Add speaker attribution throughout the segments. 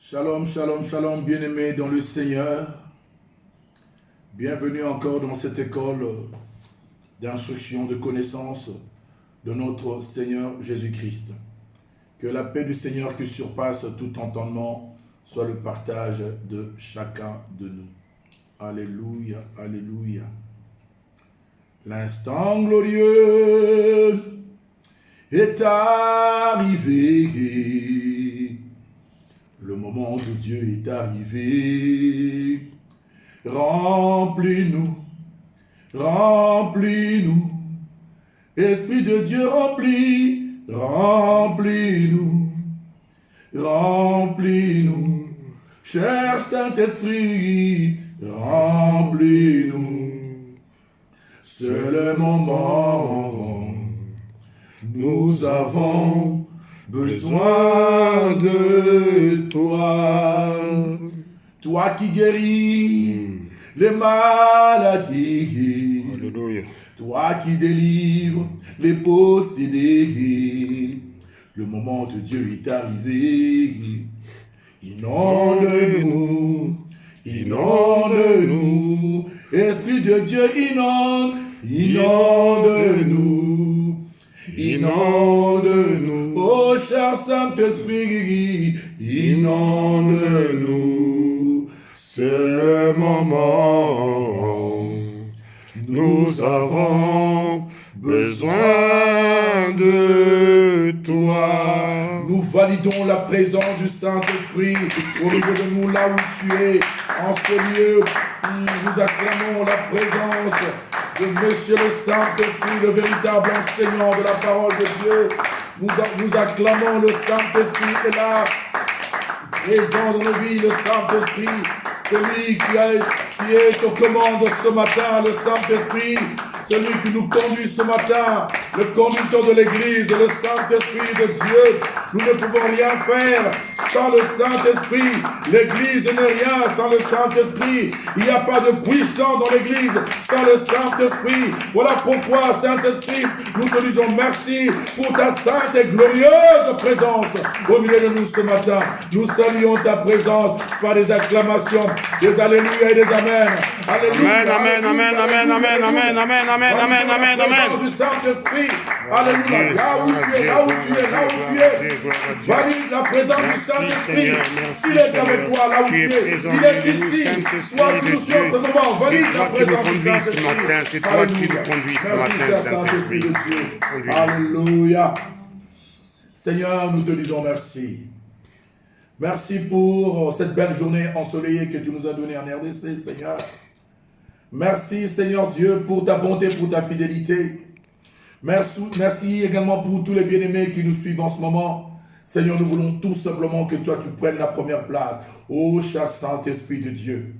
Speaker 1: Shalom, shalom, shalom, bien-aimés dans le Seigneur. Bienvenue encore dans cette école d'instruction, de connaissance de notre Seigneur Jésus-Christ. Que la paix du Seigneur qui surpasse tout entendement soit le partage de chacun de nous. Alléluia, alléluia. L'instant glorieux est arrivé. Le moment de Dieu est arrivé. Remplis-nous, remplis-nous. Esprit de Dieu remplis, remplis-nous, remplis-nous. Cher Saint-Esprit, remplis-nous. C'est le moment, nous avons besoin de toi. Toi qui guéris les maladies.
Speaker 2: Alléluia.
Speaker 1: Toi qui délivres les possédés. Le moment de Dieu est arrivé. Inonde-nous, inonde-nous. Esprit de Dieu, inonde, inonde-nous, inonde-nous. Oh cher Saint-Esprit, inonde-nous. C'est le moment. Nous avons besoin de toi. Nous validons la présence du Saint-Esprit au niveau de nous, là où tu es, en ce lieu. Nous acclamons la présence de Monsieur le Saint-Esprit, le véritable enseignant de la parole de Dieu. Nous acclamons le Saint-Esprit est là, présent dans nos vies, le Saint-Esprit. Celui qui est aux commandes ce matin, le Saint-Esprit, celui qui nous conduit ce matin, le conducteur de l'Église, le Saint-Esprit de Dieu. Nous ne pouvons rien faire sans le Saint-Esprit. L'Église n'est rien sans le Saint-Esprit. Il n'y a pas de puissant dans l'Église sans le Saint-Esprit. Voilà pourquoi, Saint-Esprit, nous te disons merci pour ta sainte et glorieuse présence au milieu de nous ce matin. Nous saluons ta présence par des acclamations, des alléluia et des amen. Alléluia.
Speaker 2: Amen, amen, amen, amen, amen, amen, amen, amen, amen, amen.
Speaker 1: Du Saint-Esprit. Alléluia. Là où tu es, là où tu es, là où tu es. Valide la présence du Saint-Esprit. Il est avec toi, là où tu es. Il est ici. Toi qui nous sur ce moment. Valide la présence du Saint-Esprit.
Speaker 2: C'est toi qui nous conduis ce matin, Saint-Esprit.
Speaker 1: Alléluia. Seigneur, nous te disons merci. Merci pour cette belle journée ensoleillée que tu nous as donnée en RDC, Seigneur. Merci, Seigneur Dieu, pour ta bonté, pour ta fidélité. Merci également pour tous les bien-aimés qui nous suivent en ce moment. Seigneur, nous voulons tout simplement que toi, tu prennes la première place. Ô cher Saint-Esprit de Dieu,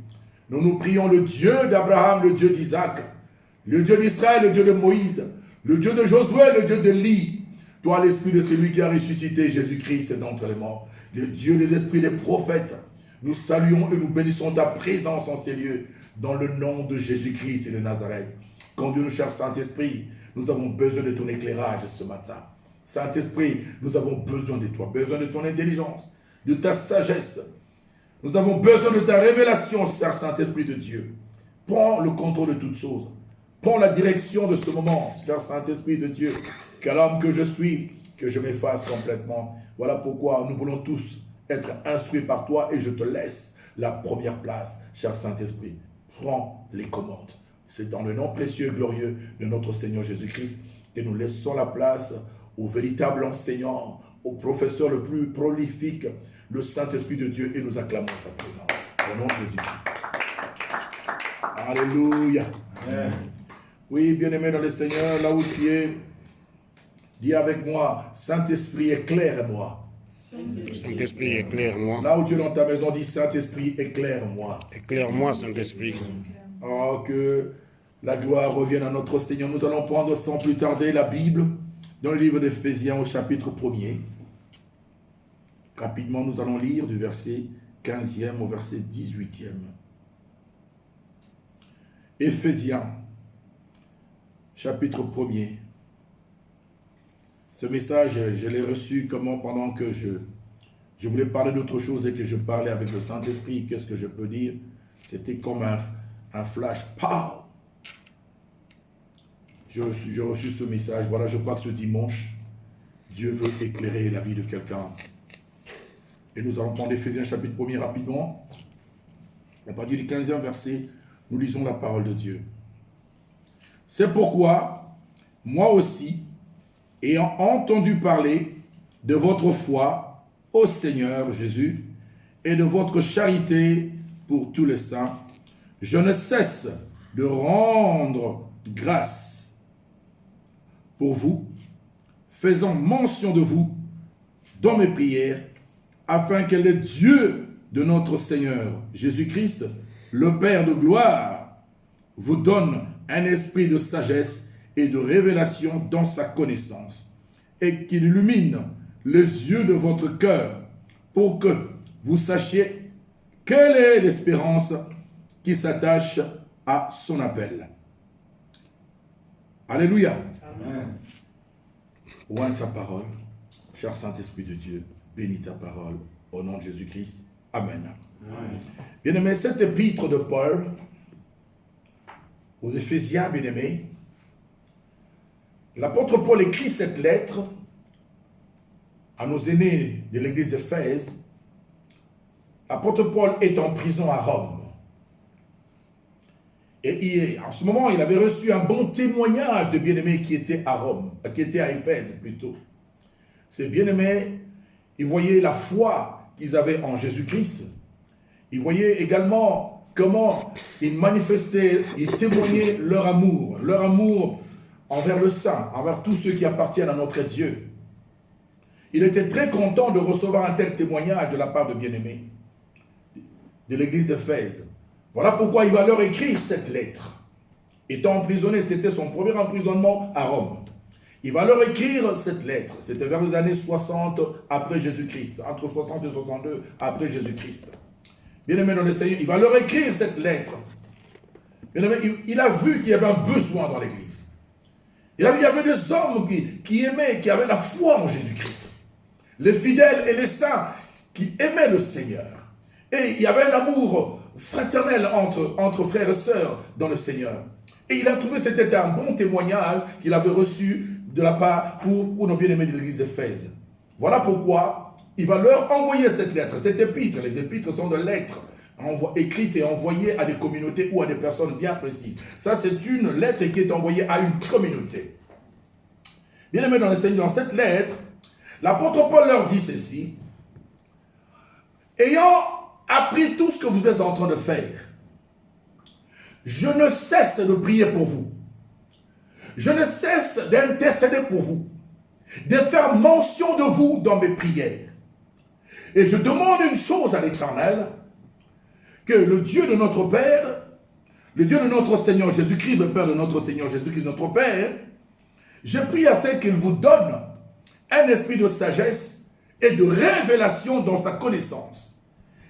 Speaker 1: nous prions le Dieu d'Abraham, le Dieu d'Isaac, le Dieu d'Israël, le Dieu de Moïse, le Dieu de Josué, le Dieu d'Élie. Toi, l'Esprit de celui qui a ressuscité Jésus-Christ d'entre les morts, le Dieu des esprits des prophètes, nous saluons et nous bénissons ta présence en ces lieux, dans le nom de Jésus-Christ et de Nazareth. Conduis-nous, cher Saint-Esprit, nous avons besoin de ton éclairage ce matin. Saint-Esprit, nous avons besoin de toi, besoin de ton intelligence, de ta sagesse. Nous avons besoin de ta révélation, cher Saint-Esprit de Dieu. Prends le contrôle de toutes choses. Prends la direction de ce moment, cher Saint-Esprit de Dieu. Quel homme que je suis, que je m'efface complètement. Voilà pourquoi nous voulons tous être instruits par toi et je te laisse la première place, cher Saint-Esprit. Prends les commandes. C'est dans le nom précieux et glorieux de notre Seigneur Jésus-Christ que nous laissons la place au véritable enseignant, au professeur le plus prolifique, le Saint-Esprit de Dieu, et nous acclamons sa présence. Au nom de Jésus-Christ. Alléluia. Amen. Oui, bien-aimé dans le Seigneur, là où tu es, dis avec moi, Saint-Esprit, éclaire-moi.
Speaker 2: Saint-Esprit, éclaire-moi.
Speaker 1: Là où tu es dans ta maison, dis Saint-Esprit, éclaire-moi.
Speaker 2: Éclaire-moi, Saint-Esprit.
Speaker 1: Oh, que la gloire revienne à notre Seigneur. Nous allons prendre sans plus tarder la Bible dans le livre d'Éphésiens au chapitre 1er. Rapidement, nous allons lire du verset 15e au verset 18e. Éphésiens, chapitre 1er. Ce message, je l'ai reçu comment pendant que je voulais parler d'autre chose et que je parlais avec le Saint-Esprit. Qu'est-ce que je peux dire? C'était comme un flash. Pow! J'ai reçu ce message. Voilà, je crois que ce dimanche, Dieu veut éclairer la vie de quelqu'un. Et nous allons prendre Éphésiens chapitre 1er rapidement. À partir du 15e verset, nous lisons la parole de Dieu. C'est pourquoi, moi aussi, ayant entendu parler de votre foi au Seigneur Jésus et de votre charité pour tous les saints, je ne cesse de rendre grâce pour vous, faisant mention de vous dans mes prières, afin que le Dieu de notre Seigneur Jésus-Christ, le Père de gloire, vous donne un esprit de sagesse et de révélation dans sa connaissance, et qu'il illumine les yeux de votre cœur pour que vous sachiez quelle est l'espérance qui s'attache à son appel. Alléluia. Amen. Ouvre ta parole, cher Saint-Esprit de Dieu, bénis ta parole au nom de Jésus-Christ. Amen. Amen. Bien-aimé, cette épître de Paul aux Éphésiens, bien-aimés, l'apôtre Paul écrit cette lettre à nos aînés de l'église d'Éphèse. L'apôtre Paul est en prison à Rome. Et en ce moment, il avait reçu un bon témoignage de bien-aimés qui étaient à Rome, qui étaient à Éphèse plutôt. Ces bien-aimés, ils voyaient la foi qu'ils avaient en Jésus-Christ. Ils voyaient également comment ils manifestaient, ils témoignaient leur amour envers le saint, envers tous ceux qui appartiennent à notre Dieu. Il était très content de recevoir un tel témoignage de la part de bien-aimés de l'église d'Éphèse. Voilà pourquoi il va leur écrire cette lettre. Étant emprisonné, c'était son premier emprisonnement à Rome. Il va leur écrire cette lettre. C'était vers les années 60 après Jésus-Christ, entre 60 et 62 après Jésus-Christ. Bien-aimé dans le Seigneur, il va leur écrire cette lettre. Bien-aimé, il a vu qu'il y avait un besoin dans l'église. Il y avait des hommes qui aimaient, qui avaient la foi en Jésus-Christ. Les fidèles et les saints qui aimaient le Seigneur. Et il y avait un amour fraternel entre frères et sœurs dans le Seigneur. Et il a trouvé que c'était un bon témoignage qu'il avait reçu de la part pour nos bien-aimés de l'église d'Éphèse. Voilà pourquoi il va leur envoyer cette lettre, cette épître. Les épîtres sont des lettres écrites et envoyées à des communautés ou à des personnes bien précises. Ça, c'est une lettre qui est envoyée à une communauté. Bien-aimés dans le Seigneur, dans cette lettre, l'apôtre Paul leur dit ceci: ayant appris tout ce que vous êtes en train de faire, je ne cesse de prier pour vous. Je ne cesse d'intercéder pour vous, de faire mention de vous dans mes prières. Et je demande une chose à l'Éternel, que le Dieu de notre Père, le Dieu de notre Seigneur Jésus-Christ, le Père de notre Seigneur Jésus-Christ, notre Père, je prie à ce qu'il vous donne un esprit de sagesse et de révélation dans sa connaissance.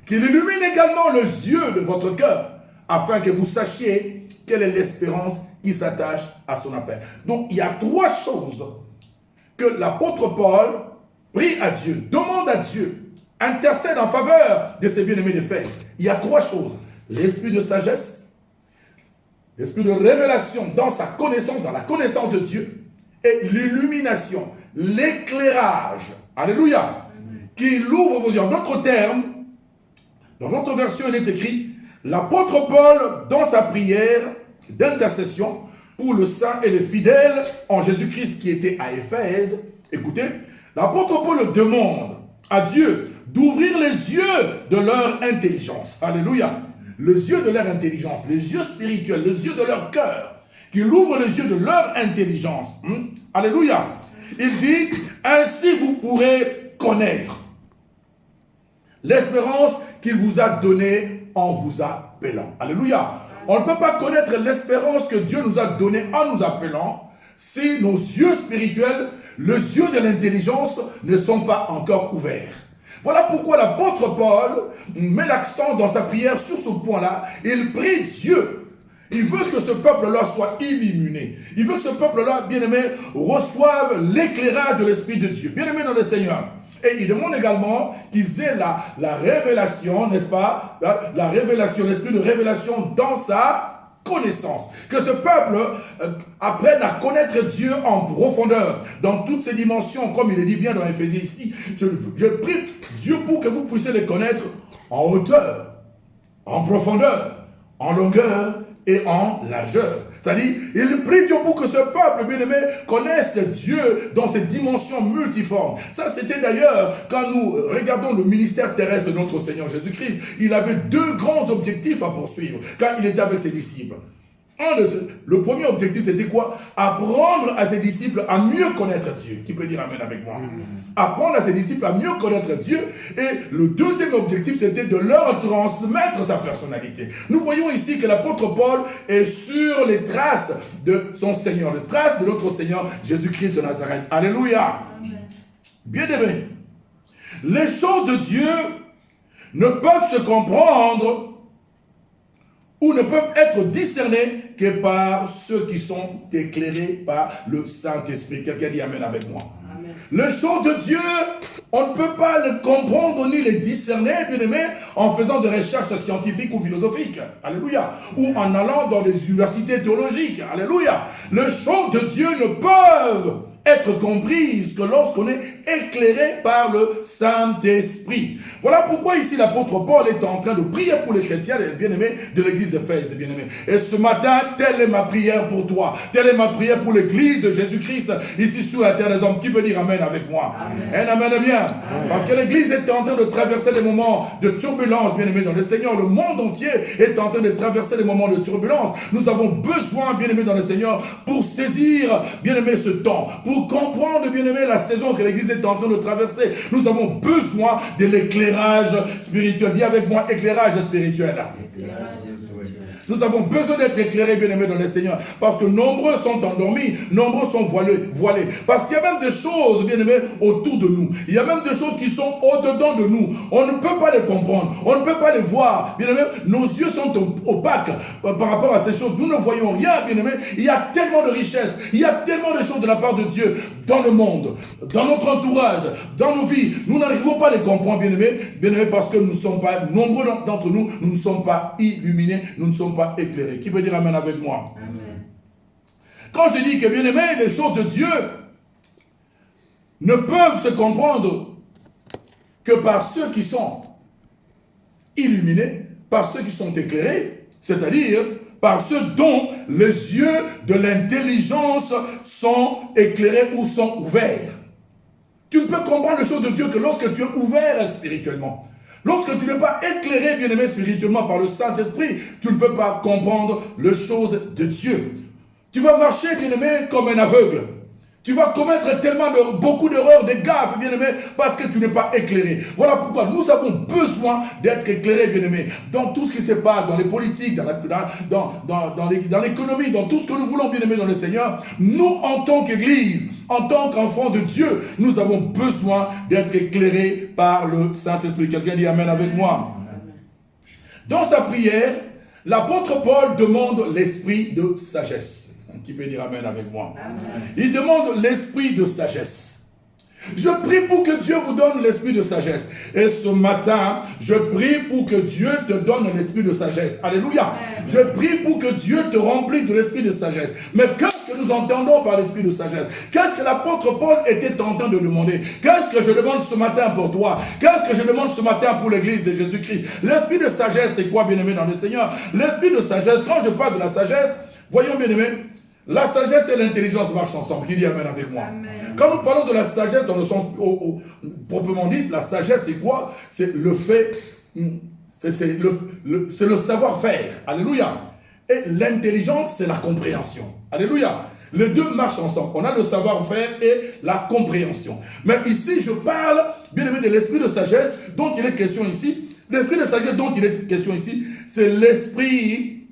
Speaker 1: Qu'il illumine également les yeux de votre cœur, afin que vous sachiez quelle est l'espérance qui s'attache à son appel. Donc, il y a trois choses que l'apôtre Paul prie à Dieu, demande à Dieu, intercède en faveur de ses bien-aimés d'Éphèse. Il y a trois choses: l'esprit de sagesse, l'esprit de révélation dans sa connaissance, dans la connaissance de Dieu, et l'illumination, l'éclairage, alléluia, qui ouvre vos yeux. En d'autres termes, dans notre version, il est écrit: l'apôtre Paul, dans sa prière d'intercession pour le saint et les fidèles en Jésus-Christ qui étaient à Éphèse, écoutez, l'apôtre Paul demande à Dieu d'ouvrir les yeux de leur intelligence. Alléluia. Les yeux de leur intelligence, les yeux spirituels, les yeux de leur cœur, qu'il ouvre les yeux de leur intelligence. Alléluia. Il dit: ainsi vous pourrez connaître l'espérance qu'il vous a donnée en vous appelant. Alléluia. On ne peut pas connaître l'espérance que Dieu nous a donnée en nous appelant si nos yeux spirituels, les yeux de l'intelligence ne sont pas encore ouverts. Voilà pourquoi l'apôtre Paul met l'accent dans sa prière sur ce point-là. Il prie Dieu. Il veut que ce peuple-là soit illuminé. Il veut que ce peuple-là, bien-aimé, reçoive l'éclairage de l'Esprit de Dieu. Bien-aimé dans le Seigneur, Et il demande également qu'ils aient la révélation, n'est-ce pas? La révélation, l'esprit de révélation dans sa connaissance. Que ce peuple apprenne à connaître Dieu en profondeur, dans toutes ses dimensions, comme il est dit bien dans Éphésiens ici. Je prie Dieu pour que vous puissiez les connaître en hauteur, en profondeur, en longueur et en largeur. C'est-à-dire, il prie Dieu pour que ce peuple bien-aimé connaisse Dieu dans ses dimensions multiformes. Ça, c'était d'ailleurs, quand nous regardons le ministère terrestre de notre Seigneur Jésus-Christ, il avait deux grands objectifs à poursuivre quand il était avec ses disciples. Le premier objectif, c'était quoi? Apprendre à ses disciples à mieux connaître Dieu. Qui peut dire amen avec moi? Apprendre à ses disciples à mieux connaître Dieu. Et le deuxième objectif, c'était de leur transmettre sa personnalité. Nous voyons ici que l'apôtre Paul est sur les traces de son Seigneur, les traces de notre Seigneur Jésus-Christ de Nazareth. Alléluia. Bien-aimés, les choses de Dieu ne peuvent se comprendre ou ne peuvent être discernés que par ceux qui sont éclairés par le Saint-Esprit. Quelqu'un dit amen avec moi. Amen. Les choses de Dieu, on ne peut pas les comprendre ni les discerner, bien aimé, en faisant des recherches scientifiques ou philosophiques. Alléluia. Ou en allant dans des universités théologiques. Alléluia. Les choses de Dieu ne peuvent être comprises que lorsqu'on est éclairé par le Saint-Esprit. Voilà pourquoi ici l'apôtre Paul est en train de prier pour les chrétiens, les bien-aimés de l'église d'Éphèse, bien-aimés. Et ce matin, telle est ma prière pour toi. Telle est ma prière pour l'église de Jésus-Christ ici sur la terre des hommes. Qui peut dire amen avec moi? Amen. Amen bien. Amen. Parce que l'église est en train de traverser des moments de turbulence, bien-aimés dans le Seigneur. Le monde entier est en train de traverser des moments de turbulence. Nous avons besoin, bien-aimés dans le Seigneur, pour saisir, bien-aimés, ce temps, pour comprendre, bien-aimés, la saison que l'église est en train de traverser. Nous avons besoin de l'éclairage spirituel. Dis avec moi, éclairage spirituel. Éclairage spirituel. Nous avons besoin d'être éclairés, bien-aimés, dans le Seigneur. Parce que nombreux sont endormis, nombreux sont voilés. Parce qu'il y a même des choses, bien-aimés, autour de nous. Il y a même des choses qui sont au-dedans de nous. On ne peut pas les comprendre. On ne peut pas les voir. Bien-aimés, nos yeux sont opaques par rapport à ces choses. Nous ne voyons rien, bien-aimés. Il y a tellement de richesses. Il y a tellement de choses de la part de Dieu dans le monde, dans notre entourage, dans nos vies. Nous n'arrivons pas à les comprendre, bien-aimés, parce que nous ne sommes pas, nombreux d'entre nous, nous ne sommes pas illuminés, nous ne sommes pas éclairés. Qui peut dire amen avec moi? Amen. Quand je dis que, bien-aimés, les choses de Dieu ne peuvent se comprendre que par ceux qui sont illuminés, par ceux qui sont éclairés, c'est-à-dire par ceux dont les yeux de l'intelligence sont éclairés ou sont ouverts. Tu ne peux comprendre les choses de Dieu que lorsque tu es ouvert spirituellement. Lorsque tu n'es pas éclairé, bien-aimé, spirituellement par le Saint-Esprit, tu ne peux pas comprendre les choses de Dieu. Tu vas marcher, bien-aimé, comme un aveugle. Tu vas commettre beaucoup d'erreurs, des gaffes, bien-aimé, parce que tu n'es pas éclairé. Voilà pourquoi nous avons besoin d'être éclairés, bien-aimé, dans tout ce qui se passe, dans les politiques, dans l'économie, dans tout ce que nous voulons, bien-aimé, dans le Seigneur. Nous, en tant qu'Église, en tant qu'enfants de Dieu, nous avons besoin d'être éclairés par le Saint-Esprit. Quelqu'un dit amen avec moi. Dans sa prière, l'apôtre Paul demande l'esprit de sagesse. Qui peut dire amen avec moi? Amen. Il demande l'esprit de sagesse. Je prie pour que Dieu vous donne l'esprit de sagesse. Et ce matin, je prie pour que Dieu te donne l'esprit de sagesse. Alléluia. Amen. Je prie pour que Dieu te remplisse de l'esprit de sagesse. Mais qu'est-ce que nous entendons par l'esprit de sagesse? Qu'est-ce que l'apôtre Paul était en train de demander? Qu'est-ce que je demande ce matin pour toi? Qu'est-ce que je demande ce matin pour l'église de Jésus-Christ? L'esprit de sagesse, c'est quoi, bien-aimé dans le Seigneur? L'esprit de sagesse, quand je parle de la sagesse, voyons, bien-aimé, la sagesse et l'intelligence marchent ensemble. Qui dit amen avec moi? Amen. Quand nous parlons de la sagesse dans le sens proprement dit, la sagesse c'est quoi? C'est le fait, c'est le savoir-faire. Alléluia. Et l'intelligence c'est la compréhension. Alléluia. Les deux marchent ensemble. On a le savoir-faire et la compréhension. Mais ici je parle, bien aimé, de l'esprit de sagesse dont il est question ici. L'esprit de sagesse dont il est question ici, c'est l'esprit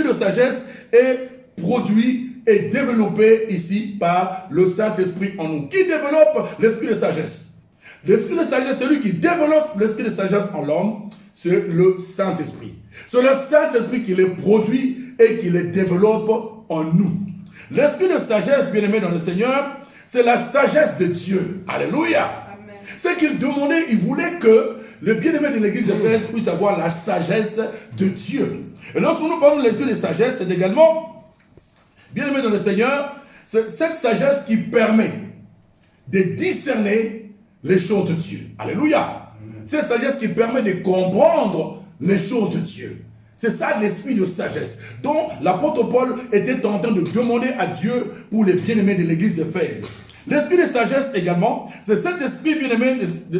Speaker 1: de sagesse et produit et développé ici par le Saint-Esprit en nous. Qui développe l'esprit de sagesse? L'esprit de sagesse, celui qui développe l'esprit de sagesse en l'homme, c'est le Saint-Esprit. C'est le Saint-Esprit qui les produit et qui les développe en nous. L'esprit de sagesse, bien-aimé dans le Seigneur, c'est la sagesse de Dieu. Alléluia. Amen. Ce qu'il demandait, il voulait que le bien-aimé de l'église d'Éphèse puisse avoir la sagesse de Dieu. Et lorsque nous parlons de l'esprit de sagesse, c'est également, bien-aimé dans le Seigneur, c'est cette sagesse qui permet de discerner les choses de Dieu. Alléluia. Cette sagesse qui permet de comprendre les choses de Dieu. C'est ça l'esprit de sagesse dont l'apôtre Paul était en train de demander à Dieu pour les bien-aimés de l'église d'Éphèse. L'esprit de sagesse également, c'est cet esprit bien-aimé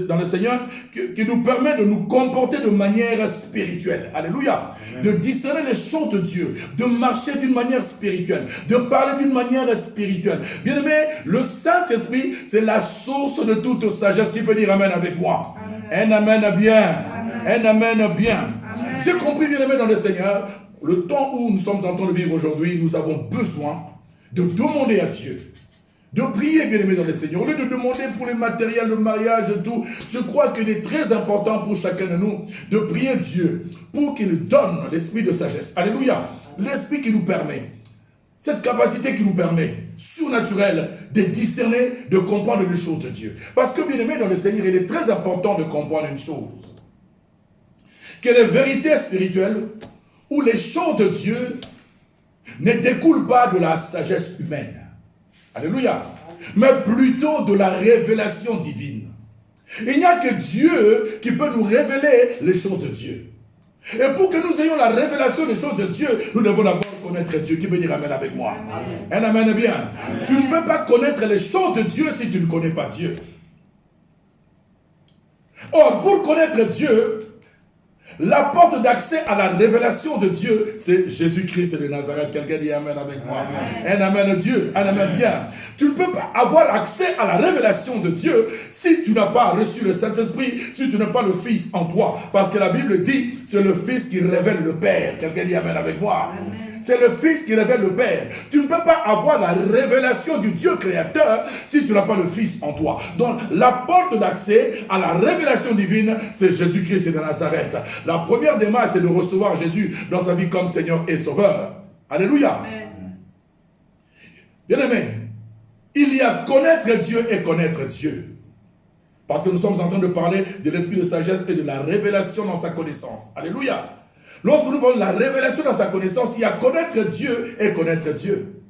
Speaker 1: dans le Seigneur qui nous permet de nous comporter de manière spirituelle. Alléluia. Amen. De discerner les choses de Dieu, de marcher d'une manière spirituelle, de parler d'une manière spirituelle. Bien-aimé, le Saint-Esprit, c'est la source de toute sagesse. Qui peut dire amen avec moi? Amen. Un amen bien. Amen. Un amen bien. J'ai compris, bien-aimé dans le Seigneur, le temps où nous sommes en train de vivre aujourd'hui, nous avons besoin de demander à Dieu, de prier, bien-aimé dans le Seigneur, au lieu de demander pour les matériels, le mariage et tout. Je crois qu'il est très important pour chacun de nous de prier Dieu pour qu'il donne l'esprit de sagesse. Alléluia. L'esprit qui nous permet, cette capacité qui nous permet, surnaturelle, de discerner, de comprendre les choses de Dieu. Parce que, bien-aimé dans le Seigneur, il est très important de comprendre une chose. Que les vérités spirituelles ou les choses de Dieu ne découlent pas de la sagesse humaine. Alléluia. Mais plutôt de la révélation divine. Il n'y a que Dieu qui peut nous révéler les choses de Dieu. Et pour que nous ayons la révélation des choses de Dieu, nous devons d'abord connaître Dieu. Qui peut dire amen avec moi? Amen. Un amen bien. Amen. Tu ne peux pas connaître les choses de Dieu si tu ne connais pas Dieu. Or, pour connaître Dieu, la porte d'accès à la révélation de Dieu, c'est Jésus-Christ de Nazareth. Quelqu'un dit amen avec moi. Amen. Un amen Dieu, un amen bien. Tu ne peux pas avoir accès à la révélation de Dieu si tu n'as pas reçu le Saint-Esprit, si tu n'as pas le Fils en toi. Parce que la Bible dit, c'est le Fils qui révèle le Père. Quelqu'un dit amen avec moi. Amen. C'est le Fils qui révèle le Père. Tu ne peux pas avoir la révélation du Dieu créateur si tu n'as pas le Fils en toi. Donc, la porte d'accès à la révélation divine, c'est Jésus-Christ de Nazareth. La première démarche, c'est de recevoir Jésus dans sa vie comme Seigneur et Sauveur. Alléluia. Bien-aimé, il y a connaître Dieu et connaître Dieu. Parce que nous sommes en train de parler de l'esprit de sagesse et de la révélation dans sa connaissance. Alléluia. Lorsque nous parlons de la révélation dans sa connaissance, il y a connaître Dieu et connaître Dieu.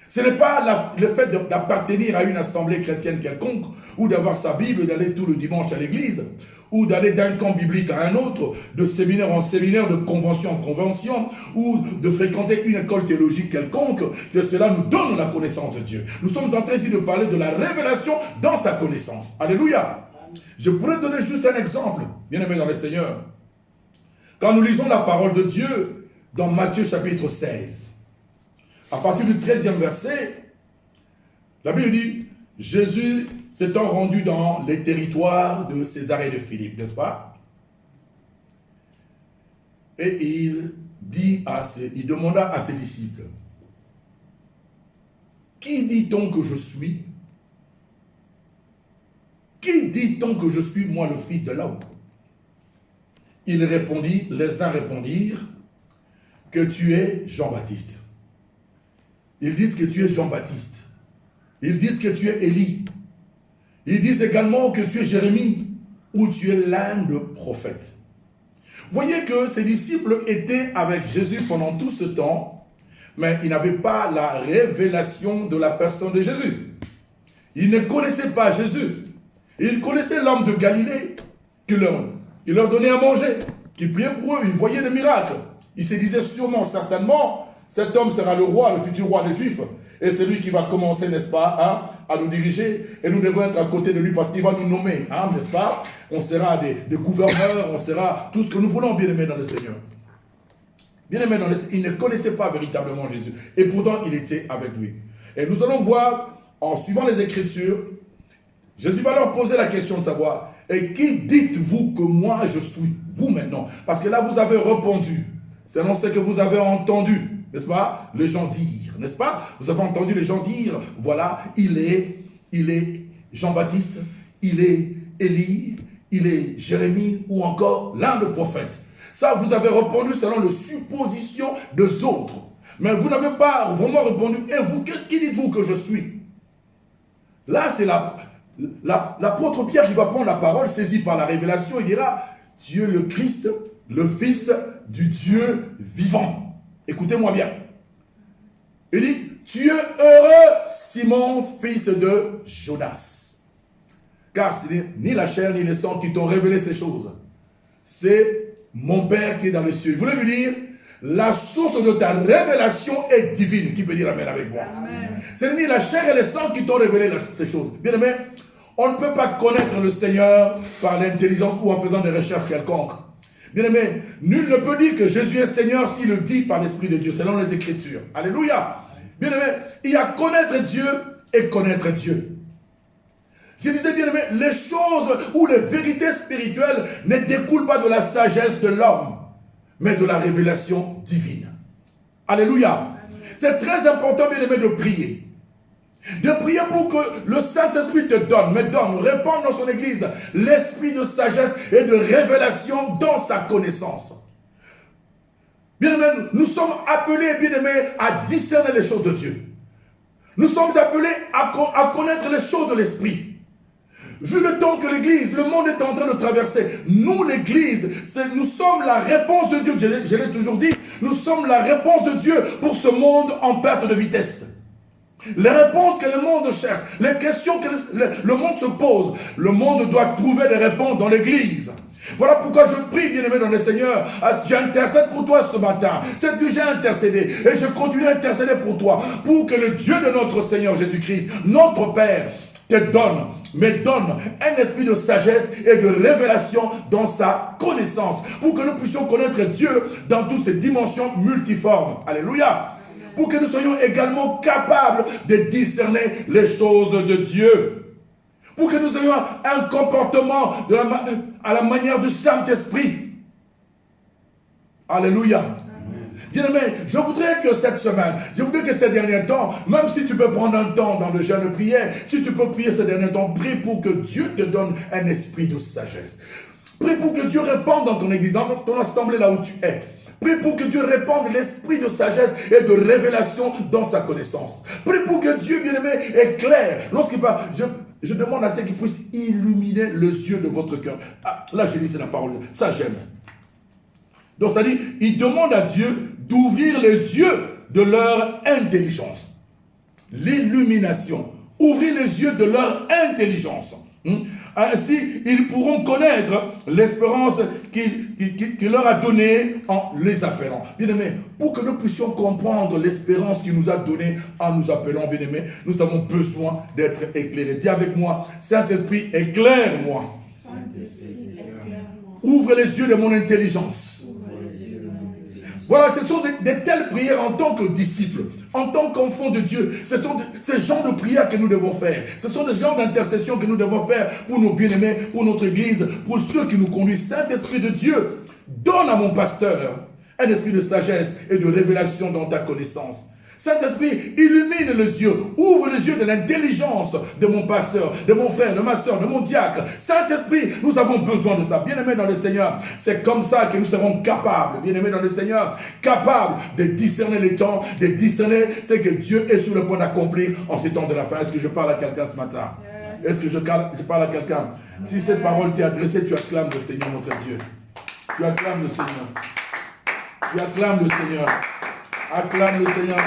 Speaker 1: Ce n'est pas le fait d'appartenir à une assemblée chrétienne quelconque, ou d'avoir sa Bible, d'aller tout le dimanche à l'église, ou d'aller d'un camp biblique à un autre, de séminaire en séminaire, de convention en convention, ou de fréquenter une école théologique quelconque, que cela nous donne la connaissance de Dieu. Nous sommes en train ici de parler de la révélation dans sa connaissance. Alléluia. Je pourrais donner juste un exemple, bien-aimé dans le Seigneur. Quand nous lisons la parole de Dieu dans Matthieu chapitre 16, à partir du 13e verset, la Bible dit, Jésus s'étant rendu dans les territoires de Césarée de Philippe, n'est-ce pas? Et il demanda à ses disciples, qui dit-on que je suis? Qui dit-on que je suis, moi, le Fils de l'homme? Il répondit, les uns répondirent, que tu es Jean-Baptiste. Ils disent que tu es Jean-Baptiste. Ils disent que tu es Élie. Ils disent également que tu es Jérémie ou tu es l'un des prophètes. Voyez que ces disciples étaient avec Jésus pendant tout ce temps, mais ils n'avaient pas la révélation de la personne de Jésus. Ils ne connaissaient pas Jésus. Ils connaissaient l'homme de Galilée qui leur donnait à manger, qui priait pour eux, ils voyaient des miracles. Ils se disaient sûrement, certainement, cet homme sera le roi, le futur roi des Juifs. Et c'est lui qui va commencer, n'est-ce pas, à nous diriger. Et nous devons être à côté de lui parce qu'il va nous nommer, n'est-ce pas? On sera des gouverneurs, on sera tout ce que nous voulons, bien-aimés dans le Seigneur. Bien-aimés dans le Seigneur, ils ne connaissaient pas véritablement Jésus. Et pourtant, il était avec lui. Et nous allons voir, en suivant les Écritures, Jésus va leur poser la question de savoir, et qui dites-vous que moi je suis? Vous maintenant. Parce que là, vous avez répondu. Selon ce que vous avez entendu, n'est-ce pas? Les gens dire, n'est-ce pas? Vous avez entendu les gens dire, voilà, il est Jean-Baptiste, il est Élie, il est Jérémie, ou encore l'un des prophètes. Ça, vous avez répondu selon les suppositions des autres. Mais vous n'avez pas vraiment répondu, et vous, qu'est-ce qui dites-vous que je suis? Là, c'est l'apôtre Pierre qui va prendre la parole, saisi par la révélation, il dira, Dieu le Christ, le Fils du Dieu vivant. Écoutez-moi bien. Il dit, tu es heureux, Simon, fils de Jonas. Car ce n'est ni la chair ni le sang qui t'ont révélé ces choses. C'est mon Père qui est dans les cieux. Il voulait lui dire, la source de ta révélation est divine. Qui peut dire amen avec moi? Amen. Ce n'est ni la chair et le sang qui t'ont révélé ces choses. Bien aimé, on ne peut pas connaître le Seigneur par l'intelligence ou en faisant des recherches quelconques. Bien aimé, nul ne peut dire que Jésus est Seigneur s'il le dit par l'Esprit de Dieu, selon les Écritures. Alléluia. Bien aimé, il y a connaître Dieu et connaître Dieu. Je disais, bien aimé, les choses ou les vérités spirituelles ne découlent pas de la sagesse de l'homme, mais de la révélation divine. Alléluia. C'est très important, bien aimé, de prier. De prier pour que le Saint-Esprit te donne, répande dans son Église l'esprit de sagesse et de révélation dans sa connaissance. Bien aimé, nous sommes appelés, bien aimé, à discerner les choses de Dieu. Nous sommes appelés à connaître les choses de l'Esprit. Vu le temps que l'Église, le monde est en train de traverser, nous, l'Église, nous sommes la réponse de Dieu. Je l'ai toujours dit, nous sommes la réponse de Dieu pour ce monde en perte de vitesse. Les réponses que le monde cherche, les questions que le monde se pose, le monde doit trouver des réponses dans l'Église. Voilà pourquoi je prie, bien-aimé dans le Seigneur, j'intercède pour toi ce matin. Cette nuit, j'ai intercédé et je continue à intercéder pour toi, pour que le Dieu de notre Seigneur Jésus-Christ, notre Père, te donne un esprit de sagesse et de révélation dans sa connaissance, pour que nous puissions connaître Dieu dans toutes ses dimensions multiformes. Alléluia. Pour que nous soyons également capables de discerner les choses de Dieu. Pour que nous ayons un comportement à la manière du Saint-Esprit. Alléluia. Bien aimé, je voudrais que cette semaine, je voudrais que ces derniers temps, même si tu peux prendre un temps dans le jeûne de prière, si tu peux prier ces derniers temps, prie pour que Dieu te donne un esprit de sagesse. Prie pour que Dieu répande dans ton église, dans ton assemblée là où tu es. Prie pour que Dieu répande l'esprit de sagesse et de révélation dans sa connaissance. Prie pour que Dieu, bien-aimé, éclaire. Lorsqu'il parle, je demande à ceux qui puissent illuminer les yeux de votre cœur. Ah, là, je dis, c'est la parole. Ça, j'aime. Donc, ça dit, il demande à Dieu d'ouvrir les yeux de leur intelligence. L'illumination. Ouvrir les yeux de leur intelligence. Ainsi, ils pourront connaître l'espérance qu'il leur a donnée en les appelant. Bien-aimés, pour que nous puissions comprendre l'espérance qu'il nous a donnée en nous appelant, bien-aimés, nous avons besoin d'être éclairés. Dis avec moi, Saint-Esprit, éclaire-moi. Saint-Esprit, éclaire-moi. Ouvre les yeux de mon intelligence. Voilà, ce sont de telles prières en tant que disciples, en tant qu'enfants de Dieu. Ce sont ces genres de prières que nous devons faire. Ce sont des genres d'intercession que nous devons faire pour nos bien-aimés, pour notre Église, pour ceux qui nous conduisent. Saint-Esprit de Dieu, donne à mon pasteur un esprit de sagesse et de révélation dans ta connaissance. Saint-Esprit, illumine les yeux, ouvre les yeux de l'intelligence de mon pasteur, de mon frère, de ma soeur, de mon diacre. Saint-Esprit, nous avons besoin de ça. Bien-aimés dans le Seigneur, c'est comme ça que nous serons capables, bien-aimés dans le Seigneur, capables de discerner les temps, de discerner ce que Dieu est sur le point d'accomplir en ces temps de la fin. Est-ce que je parle à quelqu'un ce matin? Est-ce que je parle à quelqu'un? Si cette parole t'est adressée, tu acclames le Seigneur, notre Dieu. Tu acclames le Seigneur. Tu acclames le Seigneur. Acclame le Seigneur.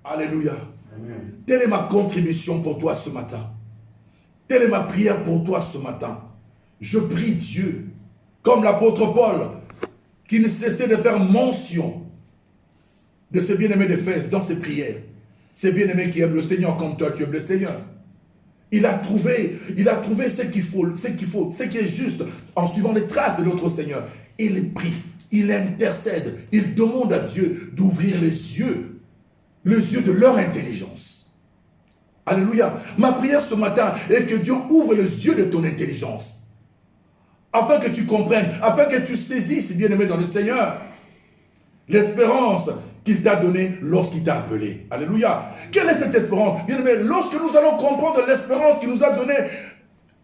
Speaker 1: Alléluia. Amen. Telle est ma contribution pour toi ce matin. Telle est ma prière pour toi ce matin. Je prie Dieu, comme l'apôtre Paul, qui ne cessait de faire mention de ses bien-aimés d'Éphèse dans ses prières. Ces bien-aimés qui aiment le Seigneur comme toi, tu aimes le Seigneur. Il a trouvé ce qu'il faut, ce qui est juste, en suivant les traces de notre Seigneur. Il prie, il intercède, il demande à Dieu d'ouvrir les yeux de leur intelligence. Alléluia. Ma prière ce matin est que Dieu ouvre les yeux de ton intelligence, afin que tu comprennes, afin que tu saisisses, bien-aimé dans le Seigneur, l'espérance qu'il t'a donnée lorsqu'il t'a appelé. Alléluia. Quelle est cette espérance? Bien-aimé, lorsque nous allons comprendre l'espérance qu'il nous a donnée,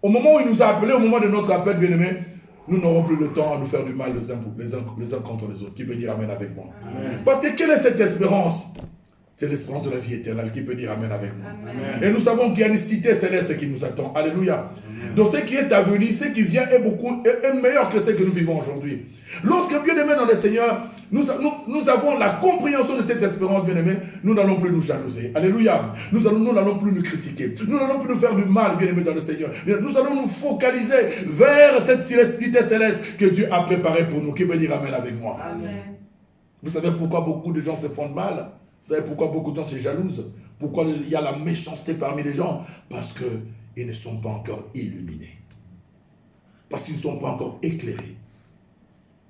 Speaker 1: au moment où il nous a appelés, au moment de notre appel, bien-aimé, nous n'aurons plus le temps à nous faire du mal les uns contre les autres. Qui peut dire amen avec moi? Amen. Parce que quelle est cette espérance? C'est l'espérance de la vie éternelle. Qui peut dire Amen avec moi?
Speaker 3: Amen.
Speaker 1: Et nous savons qu'il y a une cité céleste qui nous attend. Alléluia. Donc ce qui est à venir, ce qui vient est meilleur que ce que nous vivons aujourd'hui. Lorsque, bien-aimés dans le Seigneur, nous avons la compréhension de cette espérance, bien-aimés, nous n'allons plus nous jalouser. Alléluia. Nous n'allons plus nous critiquer. Nous n'allons plus nous faire du mal, bien-aimés dans le Seigneur. Nous allons nous focaliser vers cette cité céleste que Dieu a préparée pour nous. Qui peut dire Amen avec moi?
Speaker 3: Amen.
Speaker 1: Vous savez pourquoi beaucoup de gens se font de mal? Vous savez pourquoi beaucoup de gens se jalousent? Pourquoi il y a la méchanceté parmi les gens? Parce qu'ils ne sont pas encore illuminés. Parce qu'ils ne sont pas encore éclairés.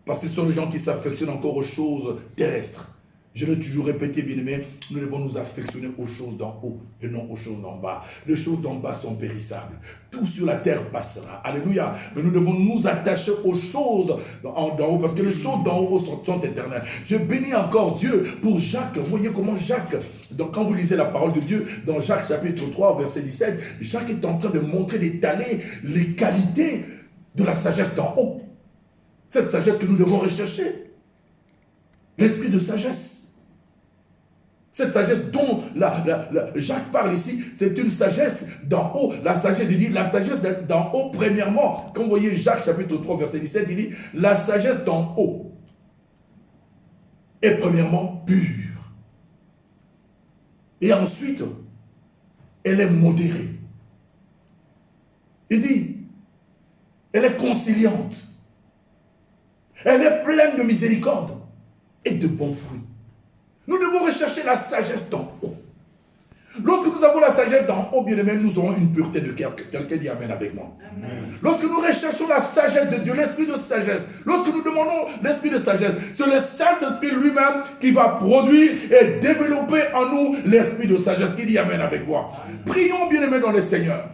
Speaker 1: Parce que ce sont les gens qui s'affectionnent encore aux choses terrestres. Je l'ai toujours répété, bien-aimés, nous devons nous affectionner aux choses d'en haut et non aux choses d'en bas. Les choses d'en bas sont périssables. Tout sur la terre passera. Alléluia. Mais nous devons nous attacher aux choses d'en haut parce que les choses d'en haut sont éternelles. Je bénis encore Dieu pour Jacques. Vous voyez comment Jacques, donc quand vous lisez la parole de Dieu, dans Jacques chapitre 3, verset 17, Jacques est en train de montrer, d'étaler les qualités de la sagesse d'en haut. Cette sagesse que nous devons rechercher. L'esprit de sagesse. Cette sagesse dont Jacques parle ici, c'est une sagesse d'en haut. La sagesse, il dit, la sagesse d'en haut, premièrement. Quand vous voyez Jacques chapitre 3, verset 17, il dit, la sagesse d'en haut est premièrement pure. Et ensuite, elle est modérée. Il dit, elle est conciliante. Elle est pleine de miséricorde et de bons fruits. Nous devons rechercher la sagesse d'en haut. Lorsque nous avons la sagesse d'en haut, bien aimé, nous aurons une pureté de cœur. Quelqu'un dit Amen avec moi.
Speaker 3: Amen.
Speaker 1: Lorsque nous recherchons la sagesse de Dieu, l'esprit de sagesse, lorsque nous demandons l'esprit de sagesse, c'est le Saint-Esprit lui-même qui va produire et développer en nous l'esprit de sagesse. Qui dit Amen avec moi. Prions, bien aimé, dans le Seigneur,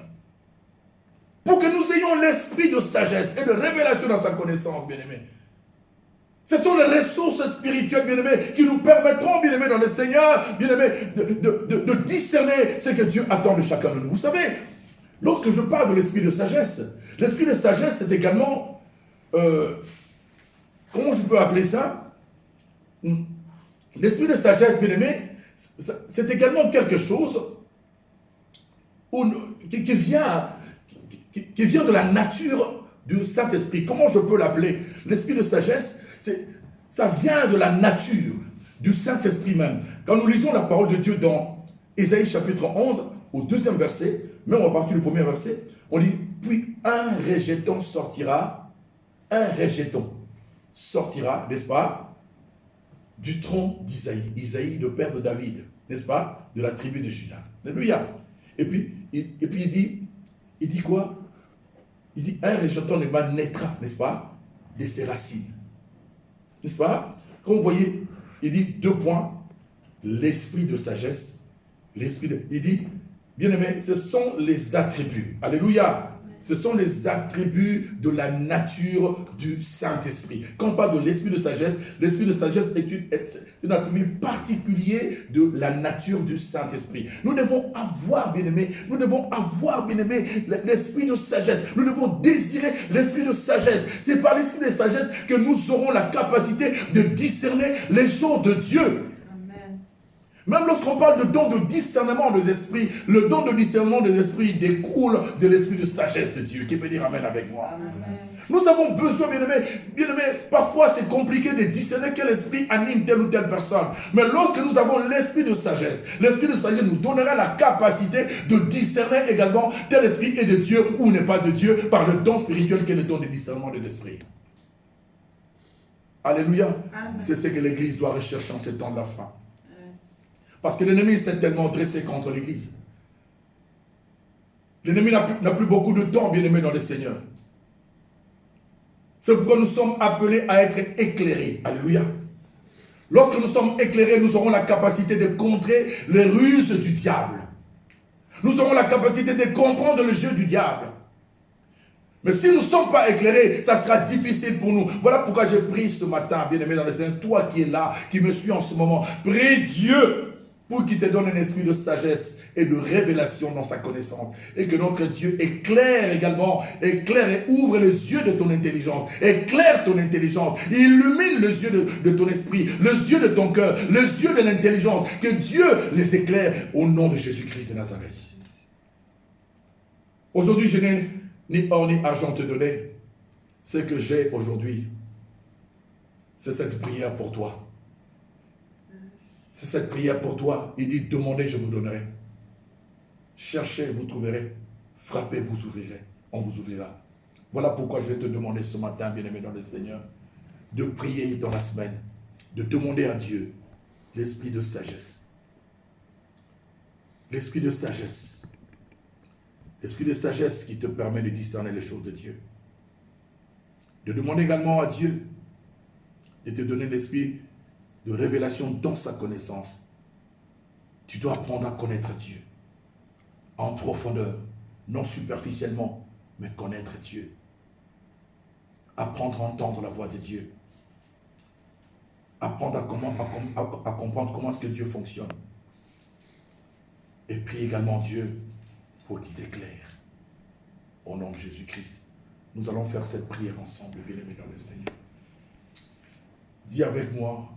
Speaker 1: pour que nous ayons l'esprit de sagesse et de révélation dans sa connaissance, bien aimé. Ce sont les ressources spirituelles, bien-aimés, qui nous permettront, bien-aimés, dans le Seigneur, bien-aimés, de discerner ce que Dieu attend de chacun de nous. Vous savez, lorsque je parle de l'esprit de sagesse, c'est également, comment je peux appeler ça? L'esprit de sagesse, bien-aimés, c'est également quelque chose qui vient de la nature du Saint-Esprit. Comment je peux l'appeler? L'esprit de sagesse, ça vient de la nature du Saint-Esprit même. Quand nous lisons la parole de Dieu dans Ésaïe chapitre 11, au 2e verset, même à partir du 1er verset, on dit, puis un rejeton sortira, n'est-ce pas, du tronc d'Isaïe, Isaïe, le père de David, n'est-ce pas, de la tribu de Juda. Alléluia. Et puis il dit quoi? Il dit, un rejeton naîtra, n'est-ce pas, de ses racines. N'est-ce pas? Quand vous voyez, il dit 2 points, l'esprit de sagesse, il dit, bien aimé, ce sont les attributs. Alléluia. Ce sont les attributs de la nature du Saint-Esprit. Quand on parle de l'esprit de sagesse est un attribut particulier de la nature du Saint-Esprit. Nous devons avoir, bien aimé, l'esprit de sagesse. Nous devons désirer l'esprit de sagesse. C'est par l'esprit de sagesse que nous aurons la capacité de discerner les choses de Dieu. Même lorsqu'on parle de don de discernement des esprits, le don de discernement des esprits découle de l'esprit de sagesse de Dieu. Qui peut dire Amen avec moi? Amen. Nous avons besoin, bien aimé, parfois c'est compliqué de discerner quel esprit anime telle ou telle personne. Mais lorsque nous avons l'esprit de sagesse nous donnera la capacité de discerner également tel esprit est de Dieu ou n'est pas de Dieu par le don spirituel qui est le don de discernement des esprits. Alléluia. Amen. C'est ce que l'Église doit rechercher en ce temps de la fin. Parce que l'ennemi s'est tellement dressé contre l'Église. L'ennemi n'a plus beaucoup de temps, bien-aimé dans le Seigneur. C'est pourquoi nous sommes appelés à être éclairés. Alléluia. Lorsque nous sommes éclairés, nous aurons la capacité de contrer les ruses du diable. Nous aurons la capacité de comprendre le jeu du diable. Mais si nous ne sommes pas éclairés, ça sera difficile pour nous. Voilà pourquoi je prie ce matin, bien-aimé dans le Seigneur, toi qui es là, qui me suis en ce moment, prie Dieu pour qu'il te donne un esprit de sagesse et de révélation dans sa connaissance. Et que notre Dieu éclaire également, éclaire et ouvre les yeux de ton intelligence, éclaire ton intelligence, illumine les yeux de ton esprit, les yeux de ton cœur, les yeux de l'intelligence, que Dieu les éclaire au nom de Jésus-Christ de Nazareth. Aujourd'hui, je n'ai ni or ni argent te donner. Ce que j'ai aujourd'hui, c'est cette prière pour toi. C'est cette prière pour toi. Il dit, demandez, je vous donnerai. Cherchez, vous trouverez. Frappez, vous ouvrirez. On vous ouvrira. Voilà pourquoi je vais te demander ce matin, bien-aimé dans le Seigneur, de prier dans la semaine, de demander à Dieu l'esprit de sagesse. L'esprit de sagesse. L'esprit de sagesse qui te permet de discerner les choses de Dieu. De demander également à Dieu de te donner l'esprit de révélation dans sa connaissance. Tu dois apprendre à connaître Dieu en profondeur, non superficiellement, mais connaître Dieu. Apprendre à entendre la voix de Dieu. Apprendre à comprendre comment est-ce que Dieu fonctionne. Et prie également Dieu pour qu'il t'éclaire. Au nom de Jésus-Christ, nous allons faire cette prière ensemble, bien-aimés dans le Seigneur. Dis avec moi,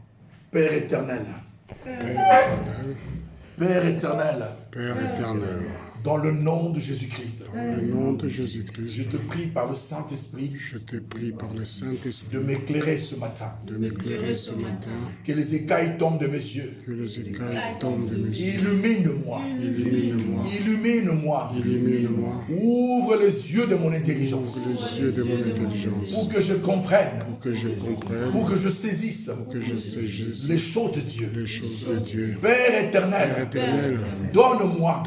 Speaker 1: Père éternel, Père éternel, dans le nom de Jésus-Christ, je te prie par le Saint-Esprit, de m'éclairer ce matin, que les écailles tombent de mes yeux, illumine-moi, ouvre les yeux de mon intelligence, pour que je comprenne, pour que je saisisse les choses de Dieu. Père éternel, donne-moi,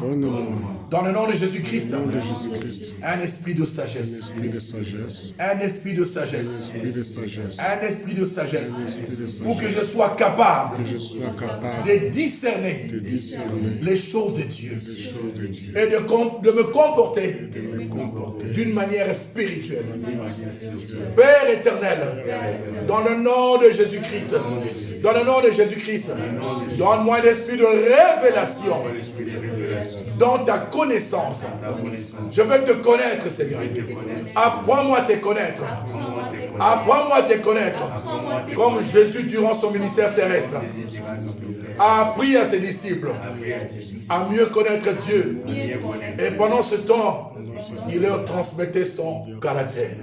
Speaker 1: dans le nom de Jésus-Christ, un esprit de sagesse, un esprit de sagesse, un esprit de sagesse, pour que je sois capable de discerner les choses de Dieu et de me comporter d'une manière spirituelle. Père éternel, dans le nom de Jésus-Christ, donne-moi un esprit de révélation dans ta connaissance. Je veux te connaître, Seigneur. Apprends-moi à te connaître. Apprends-moi à te connaître. Comme Jésus, durant son ministère terrestre, a appris à ses disciples à mieux connaître Dieu. Et pendant ce temps, il leur transmettait son caractère,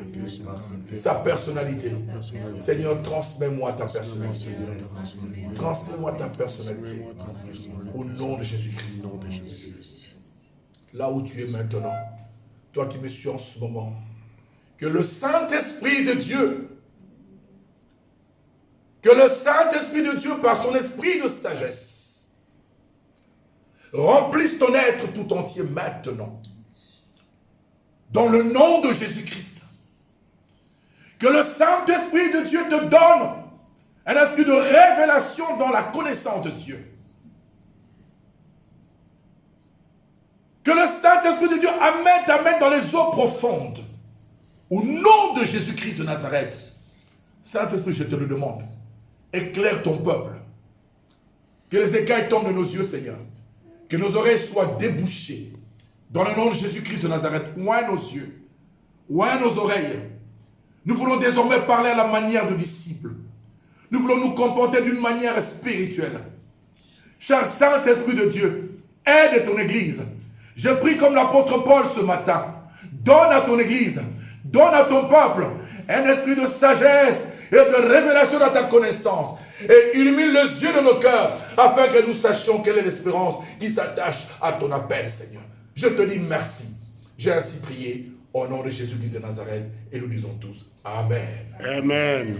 Speaker 1: sa personnalité. Seigneur, transmets-moi ta personnalité. Transmets-moi ta personnalité. Au nom de Jésus-Christ. Là où tu es maintenant, toi qui me suis en ce moment, que le Saint-Esprit de Dieu, par son esprit de sagesse, remplisse ton être tout entier maintenant. Dans le nom de Jésus-Christ. Que le Saint-Esprit de Dieu te donne un esprit de révélation dans la connaissance de Dieu. Que le Saint-Esprit de Dieu t'amène dans les eaux profondes. Au nom de Jésus-Christ de Nazareth. Saint-Esprit, je te le demande. Éclaire ton peuple. Que les écailles tombent de nos yeux, Seigneur. Que nos oreilles soient débouchées. Dans le nom de Jésus-Christ de Nazareth. Ouvre nos yeux. Ouvre nos oreilles. Nous voulons désormais parler à la manière de disciples. Nous voulons nous comporter d'une manière spirituelle. Cher Saint-Esprit de Dieu, aide ton Église. Je prie comme l'apôtre Paul ce matin. Donne à ton Église, donne à ton peuple un esprit de sagesse et de révélation dans ta connaissance. Et illumine les yeux de nos cœurs afin que nous sachions quelle est l'espérance qui s'attache à ton appel, Seigneur. Je te dis merci. J'ai ainsi prié au nom de Jésus-Christ de Nazareth et nous disons tous Amen.
Speaker 2: Amen.